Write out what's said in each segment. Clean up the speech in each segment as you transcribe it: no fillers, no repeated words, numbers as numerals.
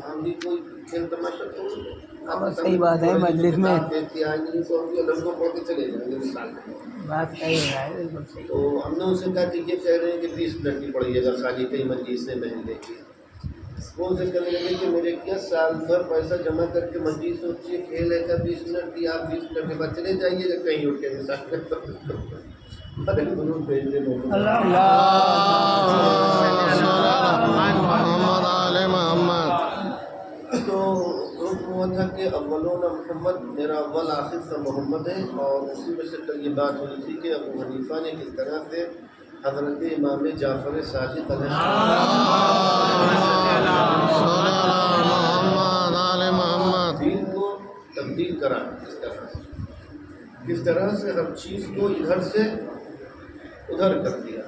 ہم بھی کوئی کھیل تماشا اور صحیح بات ہے مجلس میں لڑکوں پڑھ کے چلے جائیں گے مثال میں. بات صحیح ہے بالکل صحیح. تو ہم نے ان سے کہا کہ یہ کہہ رہے ہیں کہ 20 منٹ کی پڑھیے گا خالی کئی مجلس سے مہنگے کی. وہ سے کہنے لگے کہ میرے کیا سال بھر پیسہ جمع کر کے مجلس ہوتی ہے کھیل ہے کا 20 منٹ کی آپ 20 منٹ کے بعد چلے جائیے گا کہیں اٹھ کے مثال میں. تو حکم ہوا تھا کہ اولون محمد، میرا اول آخر سا محمد ہے. اور اسی میں سے کل یہ بات ہوئی تھی کہ ابو حنیفہ نے کس طرح سے حضرت امام جعفر صادق علیہ السلام دین کو تبدیل کرا. کس طرح سے ہر چیز کو ادھر سے ادھر کر دیا.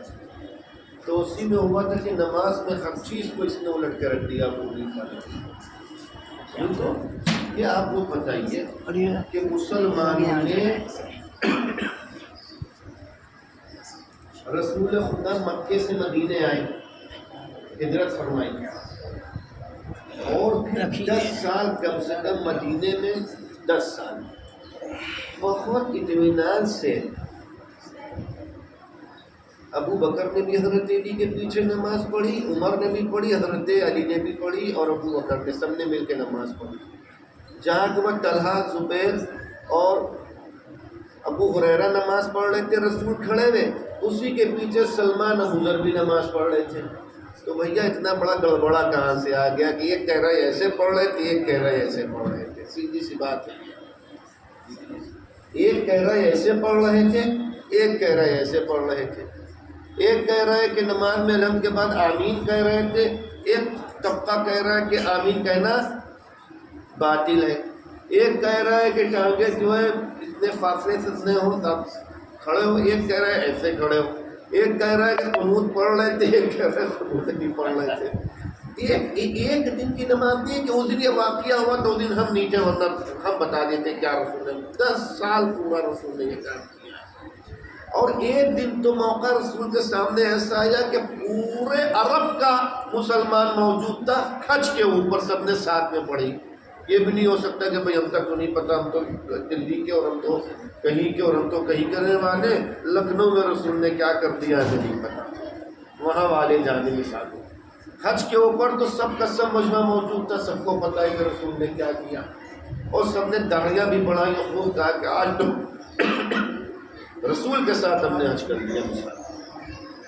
تو اسی میں ہوا تھا کہ نماز میں ہر چیز کو اس نے الٹ کے رکھ دیا ابو حنیفہ نے. تو یہ آپ کو بتائیے کہ مسلمانوں نے رسول خدا مکے سے مدینے آئے، ہجرت فرمائی، اور پھر 10 سال کم سے کم مدینے میں 10 سال بہت اطمینان سے ابو بکر نے بھی حضرت علی کے پیچھے نماز پڑھی، عمر نے بھی پڑھی، حضرت علی نے بھی پڑھی، اور ابو بکر نے سب نے مل کے نماز پڑھی. جہاں کہ وہ طلحہ، زبیر اور ابو ہریرہ نماز پڑھ رہے تھے، رسول کھڑے ہوئے، اسی کے پیچھے سلمان ابو ذر بھی نماز پڑھ رہے تھے. تو بھیا اتنا بڑا گڑبڑا کہاں سے آ گیا کہ ایک کہہ رہے ایسے پڑھ رہے تھے، ایک کہہ رہے ایسے پڑھ رہے تھے. سیدھی سی بات ہے. ایک کہہ رہے ایسے پڑھ رہے تھے، ایک کہہ رہے ایسے پڑھ رہے تھے. ایک کہہ رہا ہے کہ نماز میں الحمد کے بعد آمین کہہ رہے تھے، ایک طبقہ کہہ رہا ہے کہ آمین کہنا باطل ہے. ایک کہہ رہا ہے کہ ٹانگیں جو ہے اتنے فاصلے سے اتنے ہو تب کھڑے ہو. ایک کہہ رہا ہے ایسے کھڑے ہو. ایک کہہ رہا ہے کہ قنوت پڑھ رہے تھے، ایک کہہ رہا ہے قنوت نہیں پڑھ رہے تھے. ایک دن کی نماز دی کہ اس دن یہ واقعہ ہوا تو دن ہم نیچے، ورنہ ہم بتا دیتے کیا رسول نے 10 سال پورا رسول نے یہ کام کیا. اور ایک دن تو موقع رسول کے سامنے ایسا آیا کہ پورے عرب کا مسلمان موجود تھا، حج کے اوپر سب نے ساتھ میں پڑھی. یہ بھی نہیں ہو سکتا کہ بھئی ہم تک تو نہیں پتا، ہم تو دلی کے اور ہم تو کہیں کے اور ہم تو کہیں کرنے والے. لکھنؤ میں رسول نے کیا کر دیا ہے نہیں پتا، وہاں والے جانے مثال. حج کے اوپر تو سب کا سب مجمع موجود تھا، سب کو پتا ہے کہ رسول نے کیا کیا. اور سب نے داڑیاں بھی بڑھائی اور خوب کہا کہ آج تو رسول کے ساتھ ہم نے حج کر لیا مثال.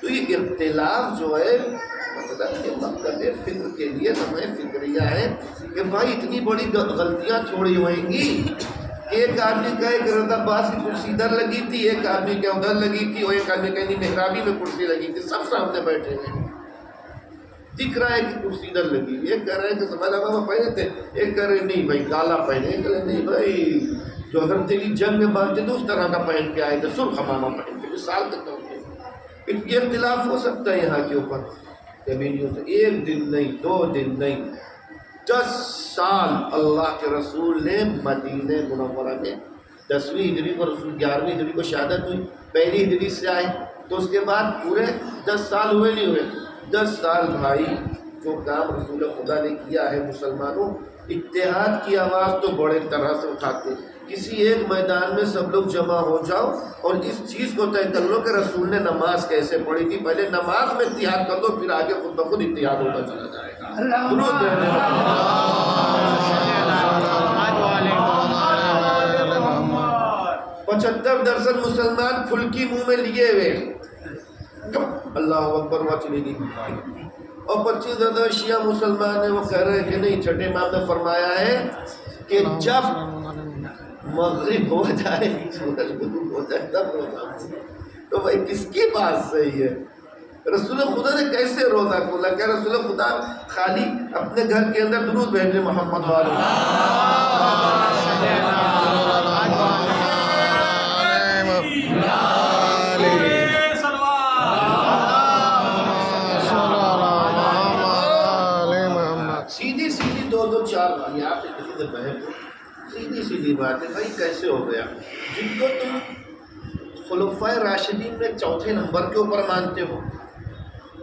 تو یہ اختلاف جو ہے مطلب یہ مقصد فکر کے لیے ہمیں فکریہ ہے کہ بھائی اتنی بڑی غلطیاں چھوڑی ہوئیں گی. ایک آدمی کہے کہ رضا عباس کی کرسی ادھر لگی تھی، ایک آدمی کہ ادھر لگی تھی، اور ایک آدمی کہیں محرابی میں کرسی لگی تھی. سب سامنے بیٹھے ہیں، دکھ رہا ہے کہ کرسی ادھر لگی. ایک کہہ رہے ہیں کہ سفید امامہ پہنے تھے، ایک کہہ رہے نہیں بھائی کالا پہنے، ایک کہہ رہے نہیں بھائی جو حضرت علی جنگ میں باندھتے تھے اس طرح کا پہن کے آئے تھے، سرخ امامہ پہن کے. مثال کے طور پہ یہ اختلاف ہو سکتا ہے یہاں کے اوپر، کبھی نہیں ہو سکتا. ایک دن نہیں، 2 دن نہیں، 10 سال اللہ کے رسول نے مدینہ منورہ میں 10ویں ہجری کو رسول 11ویں ہجری کو شہادت ہوئی، پہلی ہجری سے آئے تو اس کے بعد پورے 10 سال ہوئے نہیں ہوئے. 10 سال بھائی جو کام رسول خدا نے کیا ہے. مسلمانوں اتحاد کی آواز تو بڑے طرح سے اٹھاتے. کسی ایک میدان میں سب لوگ جمع ہو جاؤ اور اس چیز کو طے کر لو کہ رسول نے نماز کیسے پڑھی تھی. پہلے نماز میں اتحاد کر لو، پھر آگے خود بخود اتحاد ہوتا چلا جائے گا. 75% مسلمان پھلکی منہ میں لیے ہوئے اللہ اکبر وہاں چلی گئی. اور 25 شیعہ مسلمان ہیں، وہ کہہ رہے ہیں کہ نہیں، چھٹے امام نے فرمایا ہے کہ جب مغرب ہو جائے، سورج غروب ہو جائے تب روزہ. تو بھائی کس کی بات صحیح ہے؟ رسول خدا نے کیسے روزہ کھولا؟ کیا رسول خدا خالی اپنے گھر کے اندر درود بھیجے محمد والے؟ سیدھی سیدھی 2 4 بھائی آپ کسی سے بحث ہو، سیدھی سیدھی بات ہے بھائی کیسے ہو گیا؟ جن کو تم خلفائے راشدین میں 4تھے نمبر کے اوپر مانتے ہو،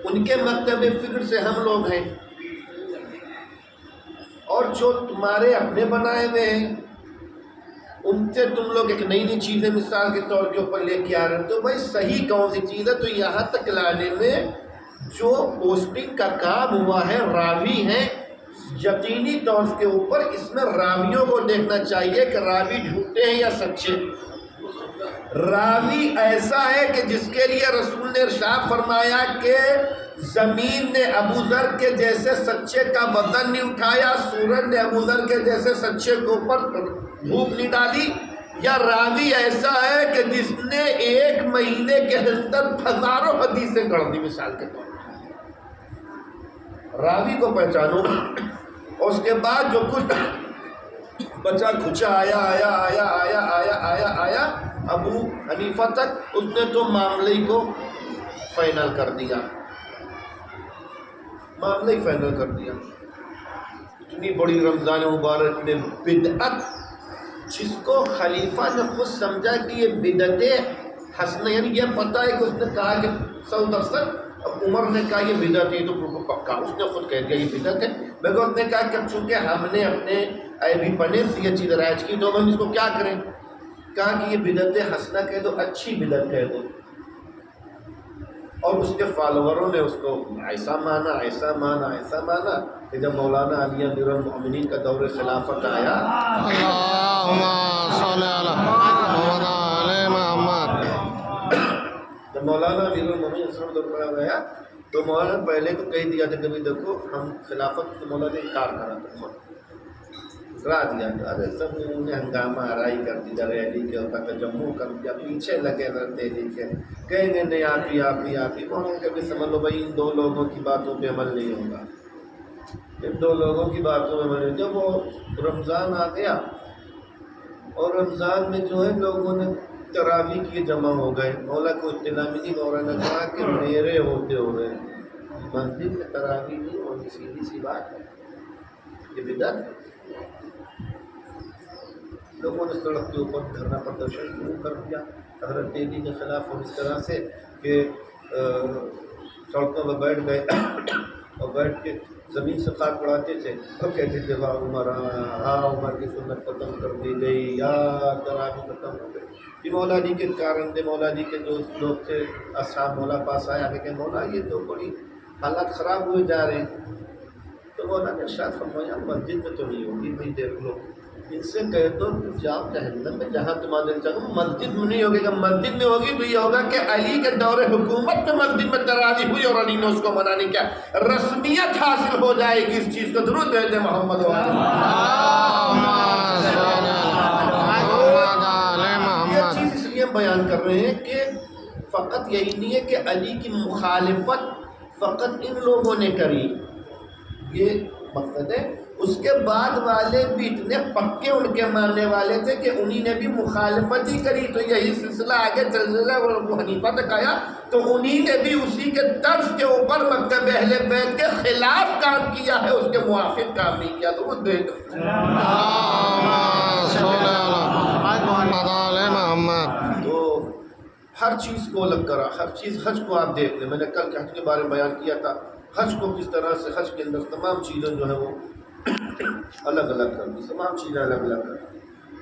ان کے مکتب فکر سے ہم لوگ ہیں. اور جو تمہارے اپنے بنائے ہوئے ہیں ان سے تم لوگ ایک نئی نئی چیزیں مثال کے طور کے اوپر لے کے آ رہے ہیں، تو بھائی صحیح کون سی چیز ہے؟ تو یہاں تک لانے میں جو پوسٹنگ کا کام ہوا ہے راوی ہیں، یقینی طور کے اوپر اس میں راویوں کو دیکھنا چاہیے کہ راوی جھوٹے ہیں یا سچے۔ راوی ایسا ہے کہ جس کے لیے رسول نے ارشاد فرمایا کہ زمین نے ابو ذر کے جیسے سچے کا وزن نہیں اٹھایا، سورج نے ابو ذر کے جیسے سچے کے اوپر دھوپ نہیں ڈالی، یا راوی ایسا ہے کہ جس نے 1 مہینے کے اندر ہزاروں حدیثیں گڑھ دی مثال کے طور پر۔ راوی کو پہچانو، اور اس کے بعد جو کچھ بچا کھچا آیا ابو حنیفہ تک، اس نے تو معاملے کو فائنل کر دیا، معاملہ ہی فائنل کر دیا۔ اتنی بڑی رمضان مبارک میں بدعت، جس کو خلیفہ نے خود سمجھا کہ یہ بدعتیں حسنہ، یعنی یہ پتہ ہے کہ اس نے کہا کہ 100%، اب عمر نے کہا یہ بدعت ہے تو بالکل پکا، اس نے خود کہہ دیا یہ بدعت ہے، مگر اس نے کہا کہ چونکہ ہم نے اپنے عیبی پنے سے یہ چیز رائج کی تو ہم اس کو کیا کریں؟ کہا کہ یہ بدعت حسنہ کہہ دو، اچھی بدعت کہہ دو، اور اس کے فالووروں نے اس کو ایسا مانا کہ جب مولانا علی امیر المومنین کا دور خلافت آیا، اللہم صلی علی محمد علی محمد، جب مولانا امیر المومنین کا دور خلافت آیا تو مولانا پہلے تو کہہ دیا تھا کہ بھی دیکھو ہم خلافت کو مولانا نے انکار کرا تھا، ٹھکرا دیا، ارے سب انہوں نے ہنگامہ آرائی کر دیا، ریلی کے اوپر تجمع کر دیا، پیچھے لگے رہتے لکھے کہیں گے نہیں آپ ہی مولانا کبھی سمجھ لو بھائی ان 2 لوگوں کی باتوں پہ عمل نہیں ہوگا، ان 2 لوگوں کی باتوں پہ عمل نہیں۔ جب وہ رمضان آ گیا اور رمضان میں جو ہے لوگوں نے تراویح کی جمع ہو گئے، مولا کو اطلاع ملی، مولانا نے کہا کہ میرے ہوتے ہوئے مسجد میں تراویح نہیں ہوگی، سیدھی سی بات ہے، یہ بدعت ہے۔ لوگوں نے سڑک کے اوپر دھرنا پردرشن شروع کر دیا حضرت تیلی کے خلاف، اور اس طرح سے کہ سڑکوں پر بیٹھ گئے اور بیٹھ کے زمین سے خاک اڑاتے تھے اور کہتے تھے واہ عمر، ہاں عمر کی سنت ختم کر دی گئی، یا تراویح ختم ہو گئی۔ یہ مولا جی کے کارن تھے، مولا جی کے جو لوگ تھے اصحاب مولا پاس آیا کہ مولا یہ تو بڑی حالات خراب ہوئے جا رہے ہیں، تو مولا نے ارشاد فرمایا مسجد میں تو نہیں ہوگی، بھائی دیکھ لو ان سے کہہ دو تم جاؤ جہنم میں جہاں تمہارا دل چاہو، مسجد میں نہیں ہوگی، جب مسجد میں ہوگی تو یہ ہوگا کہ علی کے دور حکومت میں مسجد میں تراویح ہوئی اور علی نے اس کو منع نہیں کیا، رسمیت حاصل ہو جائے گی اس چیز کو، درود دے دیں محمد یہ چیز اس لیے بیان کر رہے ہیں کہ فقط یہی نہیں ہے کہ علی کی مخالفت فقط ان لوگوں نے کری، یہ مقصد ہے، اس کے بعد والے بھی اتنے پکے ان کے ماننے والے تھے کہ انہی نے بھی مخالفت ہی کری، تو یہی سلسلہ آگے چلتا ہے، ابو حنیفہ تک آیا تو انہی نے بھی اسی کے طرز کے اوپر مکتب اہل بیت کے خلاف کام کیا ہے، اس کے موافق کام نہیں کیا، تو وہ دے دو۔ تو ہر چیز کو الگ کرا، ہر چیز، حج کو آپ دیکھ لیں، میں نے کل حج کے بارے میں بیان کیا تھا، حج کو کس طرح سے حج کے اندر تمام چیزیں جو ہیں وہ الگ الگ کر دی، تمام چیزیں الگ الگ کر دی۔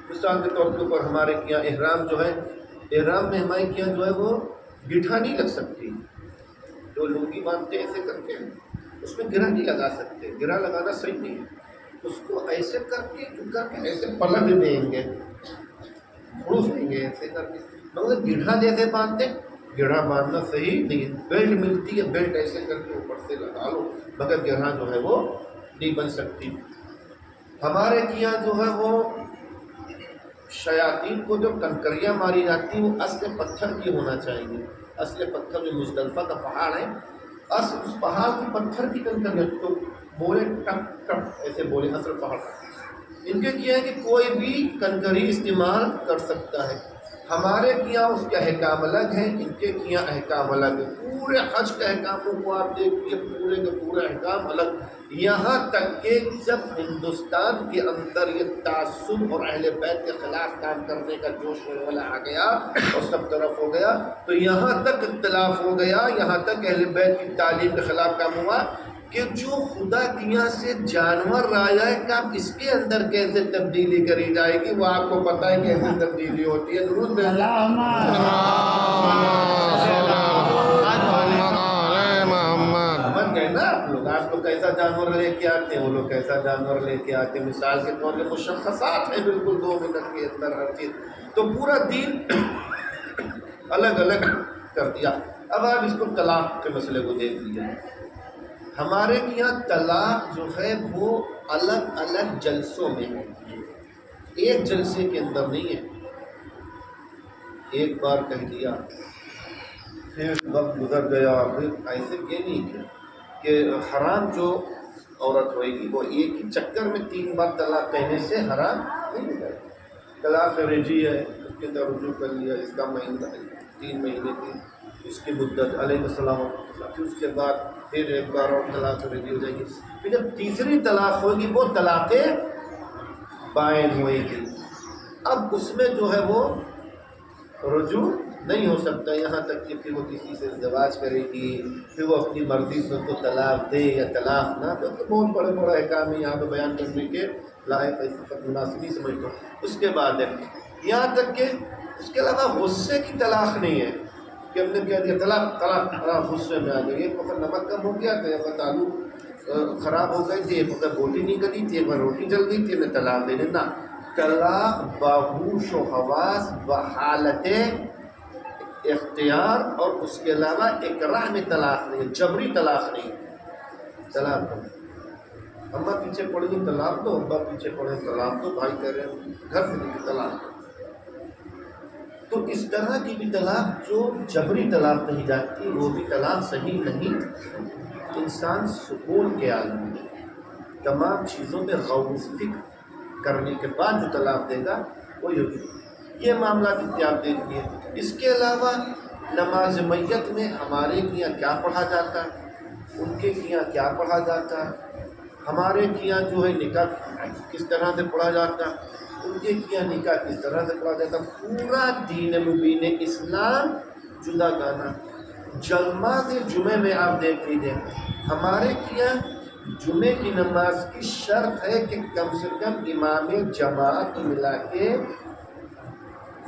مثال کے طور کے اوپر ہمارے یہاں احرام جو ہے، احرام میں ہمارے یہاں جو ہے وہ گٹھا نہیں لگ سکتی، جو لنگی باندھتے ہیں ایسے کر کے اس میں گرہ نہیں لگا سکتے، گرہ لگانا صحیح نہیں ہے، اس کو ایسے کر کے ایسے پلٹ دیں گے، کھڑوس دیں گے ایسے کر کے، مگر گڑھا جیسے باندھتے، گڑھا باندھنا صحیح نہیں، بیلٹ ملتی ہے، بیلٹ ایسے کر کے اوپر سے لگا لو، مگر گڑھا جو ہے وہ نہیں بن سکتی۔ ہمارے یہاں جو ہے وہ شیاطین کو جو کنکریاں ماری جاتی وہ اصل پتھر کی ہونا چاہیے، اصل پتھر جو مزدلفہ کا پہاڑ ہے، اصل اس پہاڑ کی پتھر کی کنکریاں تو بولے ٹپ ٹپ ایسے بولے، اصل پہاڑ ان کے کیا ہے کہ کوئی بھی کنکری استعمال کر سکتا ہے، ہمارے یہاں اس کے احکام الگ ہیں، ان کے یہاں احکام الگ ہیں، پورے حج کے احکاموں کو آپ دیکھیے، پورے کے پورے احکام الگ، یہاں تک کہ جب ہندوستان کے اندر یہ تعصب اور اہل بیت کے خلاف کام کرنے کا جوش والا آ گیا اور سب طرف ہو گیا، تو یہاں تک اختلاف ہو گیا، یہاں تک اہل بیت کی تعلیم کے خلاف کام ہوا کہ جو خدا کی یہاں سے جانور آیا ہے کہ آپ اس کے اندر کیسے تبدیلی کری جائے گی وہ آپ کو پتہ ہے کیسے تبدیلی ہوتی ہے. درود بھیجیں. اللهم صل على محمد. سمجھ گئے نا آپ لوگ کیسا جانور لے کے آتے ہیں، وہ لوگ کیسا جانور لے کے آتے ہیں. مثال کے طور پہ مشخصات ہیں بالکل 2 منٹ کے اندر ہر چیز. تو پورا دین الگ الگ کر دیا. اب آپ اس کو طلاق کے مسئلے کو دیکھ لیجیے. ہمارے یہاں طلاق جو ہے وہ الگ الگ جلسوں میں ہے، ایک جلسے کے اندر نہیں ہے. ایک بار کہہ دیا پھر وقت گزر گیا، پھر ایسے یہ نہیں کہ حرام جو عورت ہوئے گی وہ ایک ہی چکر میں 3 بار طلاق کہنے سے حرام نہیں ہو جائے. طلاق رجعی ہے، اس کے اندر رجوع کر لیا، اس کا مہینہ 3 مہینے کی اس کی مدت علیہ السلام، پھر اس کے بعد پھر ایک بار اور طلاق رجعی ہو جائے گی. پھر جب تیسری طلاق ہوگی وہ طلاق بائن ہوئے گی. اب اس میں جو ہے وہ رجوع نہیں ہو سکتا یہاں تک کہ پھر وہ کسی سے ازدواج کرے گی، پھر وہ اپنی مرضی سے اس کو طلاق دے یا طلاق نہ دے. تو بہت بڑا احکام ہے یہاں پہ بیان کرنے کے لائق ایسے تک مناسب نہیں سمجھتا ہوں. اس کے بعد ہے یہاں تک کہ اس کے علاوہ غصے کی طلاق نہیں ہے کہ ہم نے کہہ دیا طلاق طلاق طلاق غصے میں آ گئی. ایک وقت نمک کم ہو گیا تھا، ایک وقت آلو خراب ہو گئے تھے، ایک وقت روٹی نہیں گلی تھی، ایک وقت روٹی جل گئی تھی، ہمیں طلاق دے دینا. طلاق باہوش و حواس بحالت اختیار اور اس کے علاوہ اکراہ میں طلاق نہیں ہے، جبری طلاق نہیں. طلاق دو، اماں پیچھے پڑی گی طلاق دو، ابا پیچھے پڑے طلاق دو، بھائی کہہ رہے ہیں گھر سے نکل طلاق دو. تو اس طرح کی بھی طلاق جو جبری طلاق کہی جاتی ہے وہ بھی طلاق صحیح نہیں. انسان سکون کے عالم میں تمام چیزوں پہ غور و فکر کرنے کے بعد جو طلاق دے گا وہ یہ معاملات آپ دیکھیے. اس کے علاوہ نماز میت میں ہمارے یہاں کیا پڑھا جاتا ہے، ان کے یہاں کیا پڑھا جاتا ہے، ہمارے یہاں جو ہے نکاح کس طرح سے پڑھا جاتا ہے، ان کے یہاں نکاح کس طرح سے پڑھا جاتا ہے. پورا دین مبین اسلام جدا گانا. جمعہ جمعے میں آپ دیکھ لیجیے ہمارے یہاں جمعے کی نماز کی شرط ہے کہ کم سے کم امام جماعت ملا کے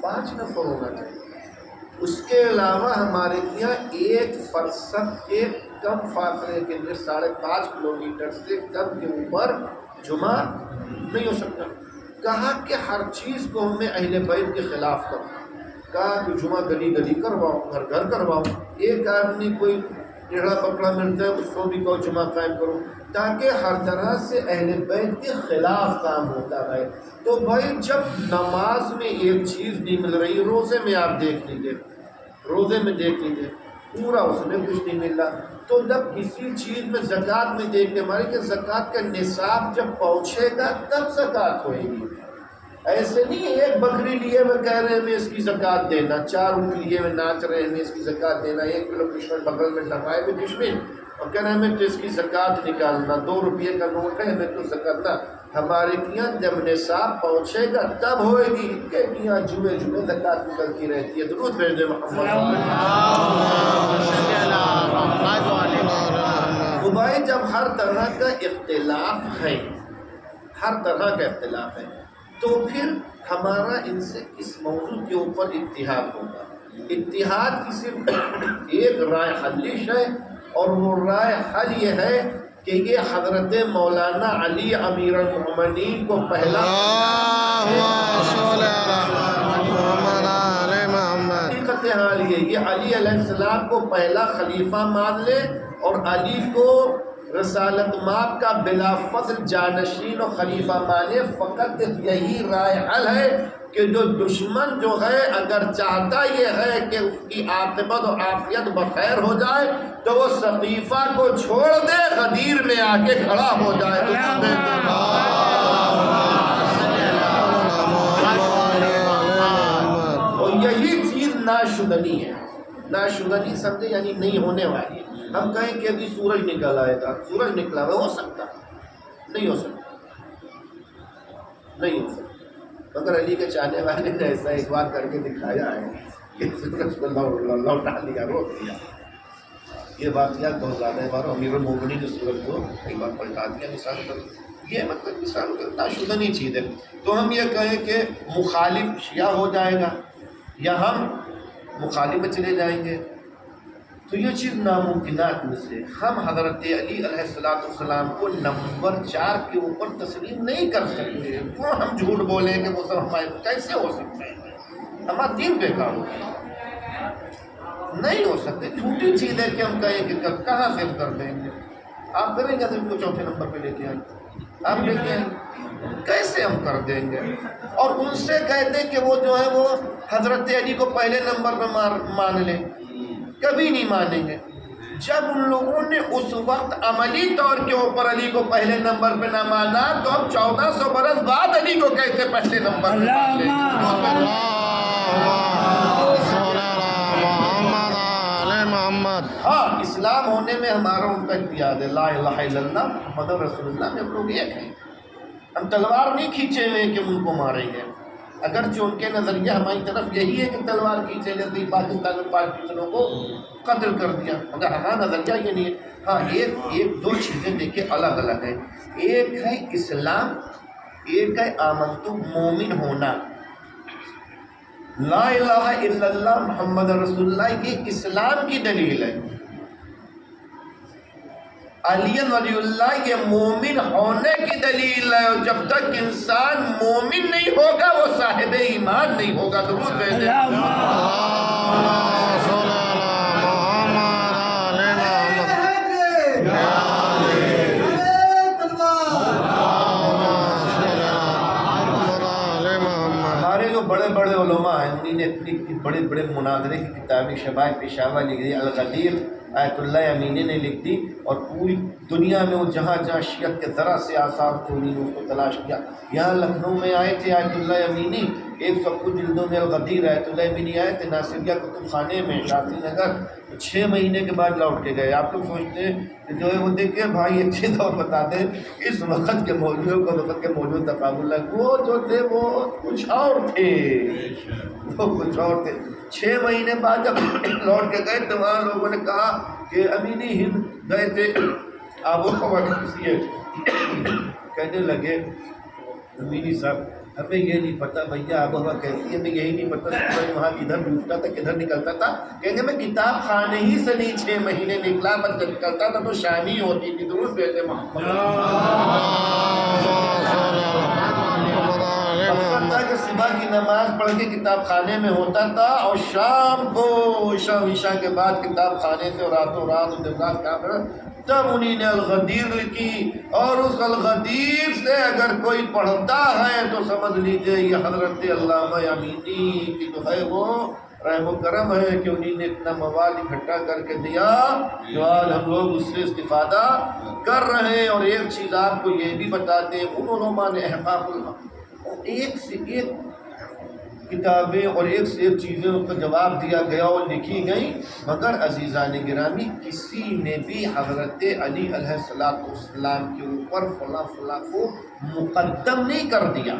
5 نفر ہونا چاہیے. اس کے علاوہ ہمارے یہاں 1 فرسخ کے کم فاصلے کے اندر 5.5 کلومیٹر سے کم کے اوپر جمعہ نہیں ہو سکتا. کہا کہ ہر چیز کو ہم نے اہل بیت کے خلاف کرو. کہا کہ جمعہ گلی گلی کرواؤ، گھر گھر کرواؤ. ایک آدمی کوئی ٹیڑھا پکڑا ملتا ہے اس کو بھی کہو جمعہ قائم کرو، تاکہ ہر طرح سے اہل بیت کے خلاف کام ہوتا ہے. تو بھائی جب نماز میں ایک چیز نہیں مل رہی، روزے میں آپ دیکھ لیجیے، روزے میں دیکھ لیجیے پورا اس میں کچھ نہیں مل رہا. تو جب کسی چیز میں زکوٰۃ میں دیکھنے ہماری کہ زکوٰۃ کا نصاب جب پہنچے گا تب زکوٰۃ ہوئے گی. ایسے نہیں ایک بکری لیے میں کہہ رہے ہیں میں اس کی زکوٰۃ دینا، 4 اونٹ لیے میں ناچ رہے ہیں میں اس کی زکوٰۃ دینا، 1 کلو کشمش بغل میں ٹپائے میں کشمش اور کہہ رہے ہیں میں تو اس کی زکوٰۃ نکالنا، 2 روپے کا نوٹ ہے میں تو زکوٰۃ نہ. ہمارے یہاں جب نصاب پہنچے گا تب ہوئے گی کہ یہاں جمعے جمعے زکوٰۃ نکلتی رہتی ہے. درود بھیجیں محمد. تو بھائی جب ہر طرح کا اختلاف ہے، ہر طرح کا اختلاف ہے، تو پھر ہمارا ان سے کس موضوع کے اوپر اتحاد ہوگا. اتحاد کی صرف ایک رائے حلیش ہے اور وہ رائے حل یہ ہے کہ یہ حضرت مولانا علی امیر المؤمنین کو پہلا حقیقت حال یہ علی علیہ السلام کو پہلا خلیفہ مان لے اور علی کو رسالت ماب کا بلا فضل جانشین و خلیفہ مانے. فقط یہی رائے حل ہے کہ جو دشمن جو ہے اگر چاہتا یہ ہے کہ اس کی عاقبت و عافیت بخیر ہو جائے تو وہ سقیفہ کو چھوڑ دے، غدیر میں آ کے کھڑا ہو جائے. اور یہی چیز ناشدنی ہے. ناشدنی سمجھے یعنی نہیں ہونے والی ہے. ہم کہیں کہ ابھی سورج نکل آئے گا، سورج نکلا ہوا ہو سکتا نہیں ہو سکتا، نہیں ہو سکتا. مگر علی کے چاہنے والے نے ایسا ایک بار کر کے دکھایا ہے کہ سورج کو لوٹا لیا، روک دیا. یہ واقعات بہت زیادہ ہے. بارو امیر المومنین کی صورت کو کئی بار پلٹا دیا مثال پر. یہ مطلب مثال ناشدنی چیز ہے. تو ہم یہ کہیں کہ مخالف شیعہ ہو جائے گا یا ہم مخالف میں چلے جائیں گے، تو یہ چیز ناممکنات میں سے. ہم حضرت علی علیہ السلام کو نمبر 4 کے اوپر تسلیم نہیں کر سکتے. کیوں ہم جھوٹ بولیں کہ وہ سب ہمارے کیسے ہو سکتے ہیں؟ ہمارا دین بیکار ہو گیا. نہیں ہو سکتے. جھوٹی چیز ہے کہ ہم کہیں کہ کہاں سے ہم کر دیں گے. آپ کریں گے تو ان کو چوتھے نمبر پہ لے کے آئیں، آپ لے کے آئیں، کیسے ہم کر دیں گے؟ اور ان سے کہتے کہ وہ جو ہے وہ حضرت علی کو پہلے نمبر پہ مان لیں، کبھی نہیں مانیں گے. جب ان لوگوں نے اس وقت عملی طور کے اوپر علی کو پہلے نمبر پہ نہ مانا، تو اب 1400 برس بعد علی کو کیسے پہلے نمبر پہ مان لیں؟ ہاں، اسلام ہونے میں ہمارا ان کا اتحاد ہے. لا الہ الا اللہ محمد رسول اللہ میں ہم لوگ ایک ہیں. ہم تلوار نہیں کھینچے ہوئے کہ ان کو ماریں گے، اگرچہ ان کے نظریہ ہماری طرف یہی ہے کہ تلوار کھینچے جیسے پاکستان میں پاکستانوں کو قتل کر دیا، مگر ہمارا نظریہ یہ نہیں ہے. ہاں، ایک دو چیزیں دیکھیں الگ الگ ہیں. ایک ہے اسلام، ایک ہے آمنت مومن ہونا. لا الہ الا اللہ محمد رسول اللہ یہ اسلام کی دلیل ہے. علی ولی اللہ یہ مومن ہونے کی دلیل ہے. اور جب تک انسان مومن نہیں ہوگا وہ صاحب ایمان نہیں ہوگا. درود بھیجیں. ہمارے جو بڑے بڑے علماء ہیں انہوں نے اتنی بڑے بڑے مناظرے کی کتابیں شبائب پیشاور لکھ دی. الغدیر آیت اللہ امینی نے لکھ دی، اور پوری دنیا میں وہ جہاں جہاں شیعت کے ذرا سے آثار تھے انہوں نے اس کو تلاش کیا. یہاں لکھنؤ میں آئے تھے آیت اللہ امینی، 100 کچھ جلدوں میں الغدیر آیت اللہ امینی آئے تھے ناصریہ کتب خانے میں شاطری نگر. 6 مہینے کے بعد لوٹ کے گئے. آپ لوگ سوچتے ہیں کہ جو ہے وہ دیکھیں بھائی ایک چیز اور بتا دیں، اس وقت کے مولویوں کو وقت کے مولوی تقابل اللہ وہ جو تھے وہ کچھ اور تھے، وہ کچھ اور تھے. 6 مہینے بعد جب لوٹ کے گئے تو وہاں لوگوں نے کہا کہ امینی ہند گئے تھے آب و ہوا کیسی ہے. کہنے لگے امینی صاحب ہمیں یہ نہیں پتا بھیا آب و ہوا کیسی ہے، ہمیں یہی نہیں پتا سورج وہاں کدھر ڈوبتا تھا کدھر نکلتا تھا. کہیں گے میں کتاب خانے ہی سے نہیں 6 مہینے نکلا، بس جب نکلتا تھا تو شامی ہوتی تھی. درست بھیجے محمد کہ صبح کی نماز پڑھ کے کتاب خانے میں ہوتا تھا، اور شام کو عشاء کے بعد کتاب خانے سے راتوں رات انتظار کام کرا. تب انہی نے الغدیر لکھی، اور اس الغدیر سے اگر کوئی پڑھتا ہے تو سمجھ لیجئے یہ حضرت علامہ امینی کی جو ہے وہ رحم و کرم ہے کہ انہی نے اتنا مواد اکٹھا کر کے دیا جو آج ہم لوگ اس سے استفادہ کر رہے ہیں. اور ایک چیز آپ کو یہ بھی بتاتے ہیں، ان علماء نے احقاق ایک سے ایک کتابیں اور ایک سے ایک چیزیں کا جواب دیا گیا اور لکھی گئی، مگر عزیزان گرامی کسی نے بھی حضرت علی علیہ السلام کے اوپر فلاں فلاں کو مقدم نہیں کر دیا،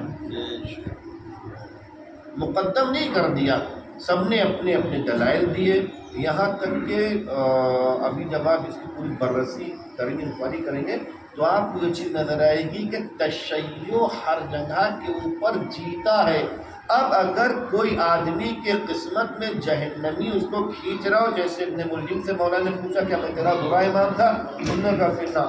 مقدم نہیں کر دیا. سب نے اپنے اپنے دلائل دیے. یہاں تک کہ ابھی جب آپ اس کی پوری بررسی کریں گے، انکوائری کریں گے، تو آپ کو یہ چیز نظر آئے گی کہ تشیع ہر جگہ کے اوپر جیتا ہے. اب اگر کوئی آدمی کے قسمت میں جہنمی اس کو کھینچ رہا ہو، جیسے ابن ملجم سے مولانا نے پوچھا کہ میں تیرا برا امام تھا، انہوں نے کہا پھر نہ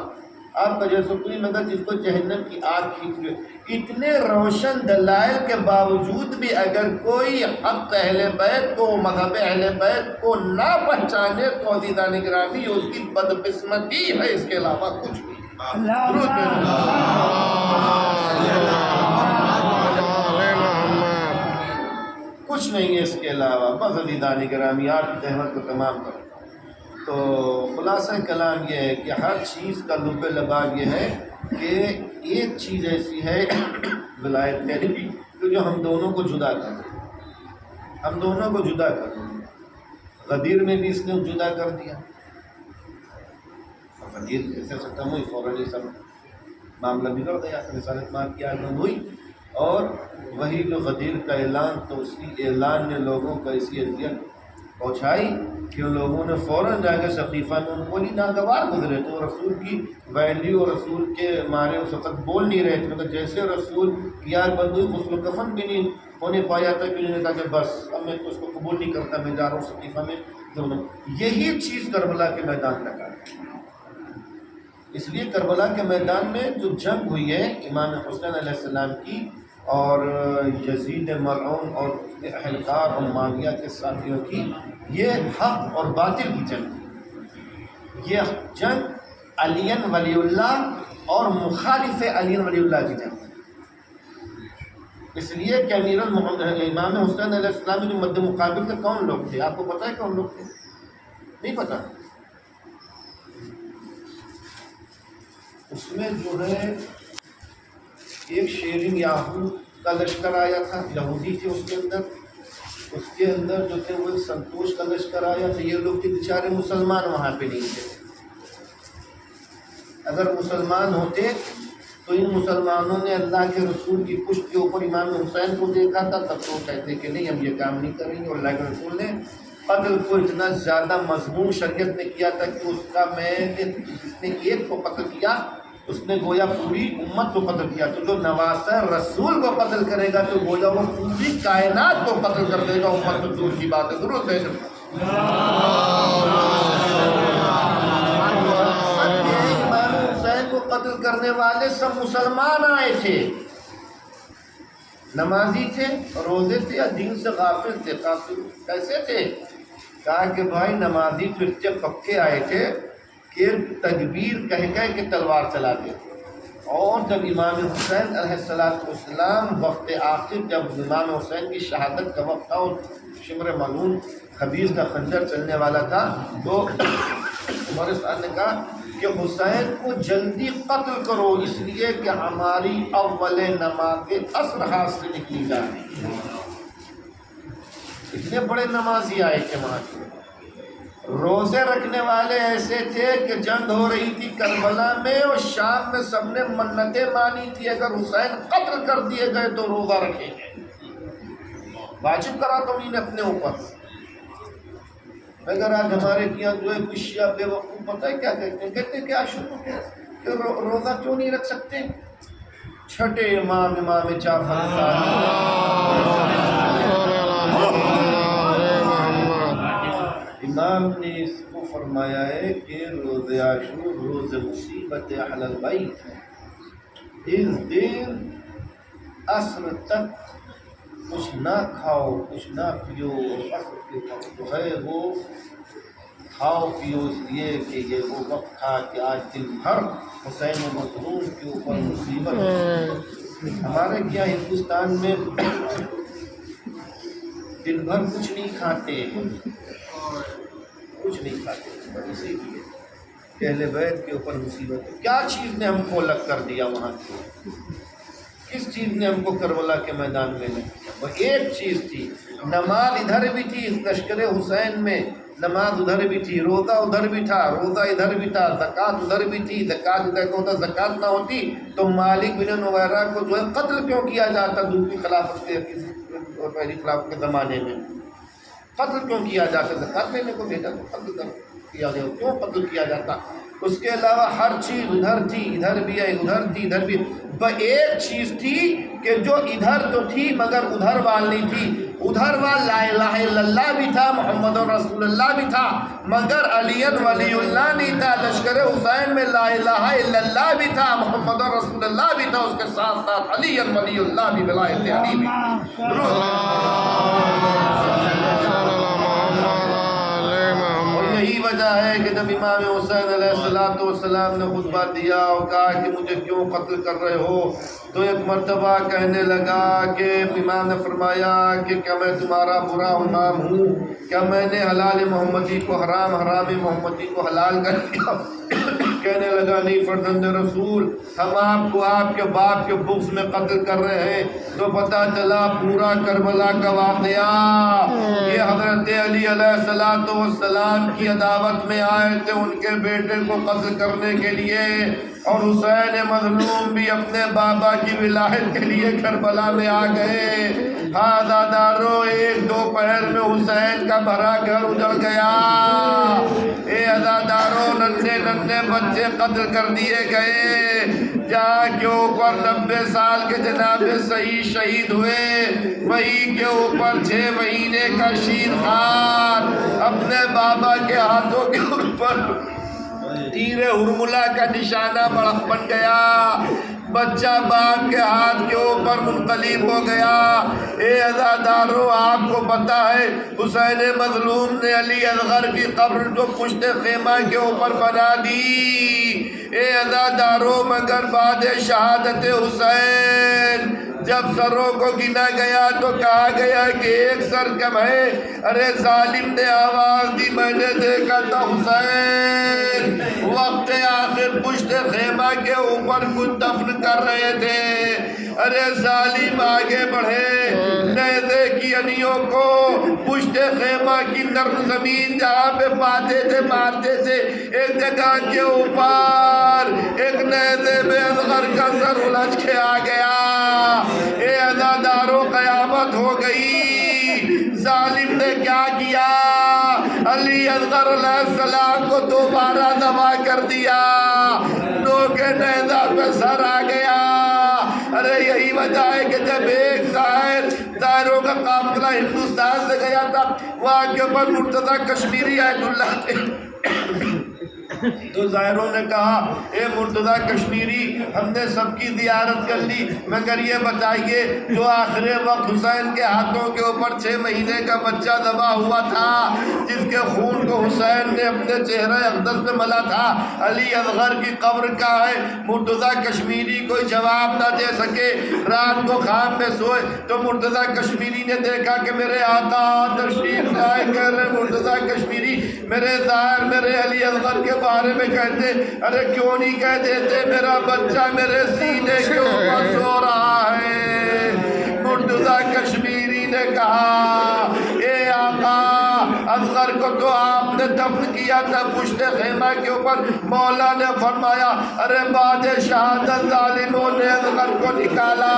آپ کا جیسے کوئی مگر جس کو جہنم کی آگ کھینچ رہے. اتنے روشن دلائل کے باوجود بھی اگر کوئی حق اہل بیت کو، مذہب اہل بیت کو نہ پہچانے تو عزیزان گرامی اس کی بدقسمتی ہے، اس کے علاوہ کچھ نہیں. کچھ نہیں ہے اس کے علاوہ. بس عزیزان گرامی آپ کی زحمت کو تمام کرو. تو خلاصہ کلام یہ ہے کہ ہر چیز کا لب لباب یہ ہے کہ ایک چیز ایسی ہے ولایت کی کہ جو ہم دونوں کو جدا کر دیں، ہم دونوں کو جدا کر دیں. غدیر میں بھی اس نے جدا کر دیا، غدیر ایسے ختم ہوئی، فوراً یہ سب معاملہ بگڑ گیا، رسالت مار کی آگ ہوئی. اور وہی جو غدیر کا اعلان، تو اسی اعلان نے لوگوں کو ایسی اذیت پہنچائی کہ ان لوگوں نے فوراً جا کے سقیفہ میں ان کو نہیں ناگوار گزرے تو رسول کی ویلیو اور رسول کے مارے اس وقت بول نہیں رہے تھے، مطلب جیسے رسول کی یار بندوئی غسل و کفن بھی نہیں ہونے پایا تھا کہ انہوں نے کہا کہ بس اب میں تو اس کو قبول نہیں کرتا، میں جا رہا ہوں سقیفہ میں دونوں. یہی چیز کربلا کے میدان تک آئی. اس لیے کربلا کے میدان میں جو جنگ ہوئی ہے امام حسین علیہ السلام کی اور یزید ملعون اور اہلکار اور معاویہ کے ساتھیوں کی، یہ حق اور باطل کی جنگ تھی. یہ جنگ علی ولی اللہ اور مخالف علی ولی اللہ کی جنگ تھی. اس لیے کہ امام حسین علیہ السلام کے مد مقابل کے کون لوگ تھے؟ آپ کو پتہ ہے کون لوگ تھے؟ نہیں پتہ؟ اس میں جو ہے ایک شیرین یاہو کا لشکر آیا تھا، یہودی تھے اس کے اندر جو تھے وہ سنتوش کا لشکر آیا تھا. یہ لوگ تھے بیچارے مسلمان وہاں پہ نہیں تھے. اگر مسلمان ہوتے تو ان مسلمانوں نے اللہ کے رسول کی پشت کے اوپر امام حسین کو دیکھا تھا، تب تو وہ کہتے کہ نہیں ہم یہ کام نہیں کریں گے. اور اللہ کے رسول نے قتل کو اتنا زیادہ مضمون شریعت نے کیا تھا کہ اس کا جس نے ایک کو قتل کیا اس نے گویا پوری امت کو قتل کیا. تو جو نواسہ رسول کو قتل کرے گا تو گویا وہ پوری کائنات کو قتل کر دے گا. امت تو دور کی بات ہے. درست ہے. امام حسین کو قتل کرنے والے سب مسلمان آئے تھے، نمازی تھے، روزے تھے یا دین سے غافل تھے. کیسے تھے؟ کہا کہ بھائی نمازی تو اتنے پکے آئے تھے کہ تکبیر کہہ کے تلوار چلا دے. اور جب امام حسین علیہ السلام وقت آخر جب امام حسین کی شہادت کا وقت تھا اور شمر ملعون خبیث کا خنجر چلنے والا تھا تو عمر صاحب نے کہا کہ حسین کو جلدی قتل کرو اس لیے کہ ہماری اول نماز عصر ہاتھ سے نکلی جا رہی ہے. اتنے بڑے نمازی آئے تھے وہاں کے. روزے رکھنے والے ایسے تھے کہ جنگ ہو رہی تھی کربلا میں اور شام میں سب نے منتیں مانی تھی اگر حسین قتل کر دیے گئے تو روزہ رکھیں گے. واجب کرا تو انہیں اپنے اوپر. اگر آج ہمارے کیا جو ہے کچھ شیعہ بے وقوف پتہ ہے کیا کہتے ہیں؟ کہتے ہیں کیا شروع کہ روزہ کیوں نہیں رکھ سکتے؟ چھٹے امام جعفر امام نے اس کو فرمایا ہے کہ روز عاشور روز مصیبت اہل البیت ہے. اس دن عصر تک کچھ نہ کھاؤ کچھ نہ پیو. عصر کے وقت جو ہے وہ کھاؤ پیو اس لیے کہ یہ وہ وقت تھا کہ آج دن بھر حسین مظلوم کے اوپر مصیبت ہے. ہمارے کیا ہندوستان میں دن بھر کچھ نہیں کھاتے اسی لیے اہل بیت کے اوپر مصیبت ہے. کیا چیز نے ہم کو الگ کر دیا وہاں سے؟ کس چیز نے ہم کو کربلا کے میدان میں لگ دیا؟ وہ ایک چیز تھی. نماز ادھر بھی تھی اس لشکر حسین میں، نماز ادھر بھی تھی، روزہ ادھر بھی تھا، روزہ ادھر بھی تھا، زکوٰۃ ادھر بھی تھی، زکوٰۃ ادھر ہوتا. زکوٰۃ نہ ہوتی تو مالک بن نویرہ کو جو ہے قتل کیوں کیا جاتا؟ دوسری خلافت کے پہلی خلافت کے زمانے میں قتل کیوں کیا جاتا؟ زکوٰۃ لینے کو بھیجا تو قتل کیا گیا. کیوں قتل کیا جاتا؟ اس کے علاوہ ہر چیز ادھر تھی، ادھر بھی ہے، ادھر تھی، ادھر بھی. ایک چیز تھی کہ جو ادھر تو تھی مگر ادھر وال نہیں تھی. ادھر وال لا الہ الا اللہ بھی تھا، محمد رسول اللہ بھی تھا، مگر علی ولی اللہ نہیں تھا. لشکر حسین میں لا الہ الا اللہ بھی تھا، محمد رسول اللہ بھی تھا، اس کے ساتھ ساتھ علی ولی اللہ بھی، ولایت علی بھی. یہی وجہ ہے کہ جب امام حسین علیہ السلام نے خطبہ دیا اور کہا کہ مجھے کیوں قتل کر رہے ہو تو ایک مرتبہ کہنے لگا کہ امام نے فرمایا کہ کیا میں تمہارا برا امام ہوں؟ کیا میں نے حلال محمدی کو حرام، حرام محمدی کو حلال کر دیا؟ کہنے لگا نہیں فرزند رسول، ہم آپ کو آپ کے باپ کے بغض میں قتل کر رہے ہیں. تو پتہ چلا پورا کربلا کا واقعہ یہ حضرت علی علیہ السلام کی عداوت میں آئے تھے ان کے بیٹے کو قتل کرنے کے لیے. اور حسین مظلوم بھی اپنے بابا کی ولایت کے لیے کربلا میں آ گئے۔ عزادارو ایک دوپہر میں حسین کا بھرا گھر اجڑ گیا۔ اے عزادارو ننھے ننھے بچے قتل کر دیے گئے۔ جہاں کے اوپر 90 سال کے جناب صحیح شہید ہوئے، وہیں کے اوپر 6 مہینے کا شیر خان اپنے بابا کے ہاتھوں کے اوپر تیر ہرملہ کا نشانہ بن گیا۔ بچہ باپ کے ہاتھ کے اوپر منقلب ہو گیا۔ اے عزادارو آپ کو پتہ ہے حسین مظلوم نے علی اصغر کی قبر جو پشت خیمہ کے اوپر بنا دی۔ اے عزادارو مگر بعد شہادت حسین جب سروں کو گنا گیا تو کہا گیا کہ ایک سر کم ہے۔ ارے ظالم نے آواز دی، میں نے دیکھا تھا حسین وقت آخر پشت خیمہ کے اوپر کچھ دفن کر رہے تھے۔ ارے ظالم آگے بڑھے، نیزے کی انیوں کو پشت خیمہ کی نرم زمین جہاں پہ پاتے تھے مارتے تھے، ایک جگہ کے اوپر ایک نیزے میں اصغر کا سر الجھ کے آ گیا۔ اے عزادارو قیامت ہو گئی۔ ظالم نے کیا کیا؟ علی اصغر علیہ السلام کو دوبارہ دبا کر دیا، نوکے نیزہ پہ سر آ گیا۔ ارے یہی وجہ ہے کہ جب ایک ظاہروں کا قافلہ ہندوستان سے گیا تھا، وہاں کے اوپر مرتضیٰ کشمیری آیت اللہ تھے، تو ظاہروں نے کہا اے مرتضیٰ کشمیری ہم نے سب کی زیارت کر لی، مگر یہ بتائیے جو آخر وقت حسین کے ہاتھوں کے اوپر 6 مہینے کا بچہ ذبح ہوا تھا، جس کے خون کو حسین نے اپنے چہرہ اقدس پہ ملا تھا، علی اصغر کی قبر کا ہے؟ مرتضیٰ کشمیری کوئی جواب نہ دے سکے۔ رات کو خواب میں سوئے تو مرتضیٰ کشمیری نے دیکھا کہ میرے آقا تشریف لائے، کہہ رہے مرتضیٰ کشمیری میرے ظاہر میرے علی اصغر کے بارے میں کہتے، ارے کیوں نہیں کہہ دیتے میرا بچہ میرے سینے کے اوپر سو رہا ہے۔ مرتضیٰ کشمیری نے کہا اے آقا اصغر کو تو آپ نے دفن کیا تھا پشت خیمہ کے اوپر، مولا نے فرمایا ارے بعد شہادت ظالموں نے اصغر کو نکالا۔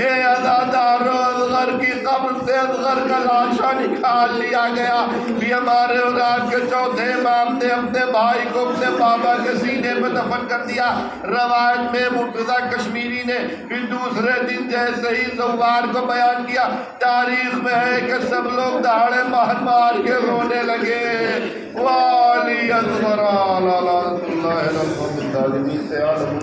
اے عزادارو اصغر کی قبر سے اصغر کا لاشا نکال لیا گیا۔ یہ ہمارے اولاد کے چوتھے امام نے اپنے بھائی کو اپنے بابا کے سینے پہ دفن کر دیا۔ روایت میں مرتضیٰ کشمیری نے پھر دوسرے دن جیسے ہی زوار کو بیان کیا، تاریخ میں ہے کہ سب لوگ دہاڑے مار مار کے رونے لگے۔ والی اصغر لعنت اللہ علی القوم الظالمین سے عالم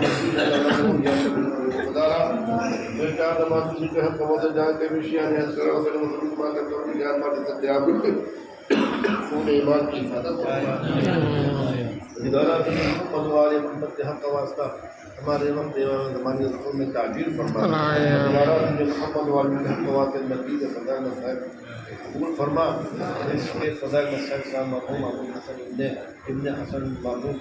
بیٹا نماز کی کہت کمال جان کے مشیان ہے سر اور مسلم کو مانتے تو جان مار دیتے آپ خون ایمان کی حفاظت ادارہ محمد والے محمد کے حق کا واسطہ ہمارے وقت زمانے رسول میں تعبیر فرما ادارہ محمد والے کے حق کا واسطہ مزید فضائل مسائل قبول فرما۔ اس کے فضائل مسائل صاحب مرحوم ابو حسن ابن حسن معلوم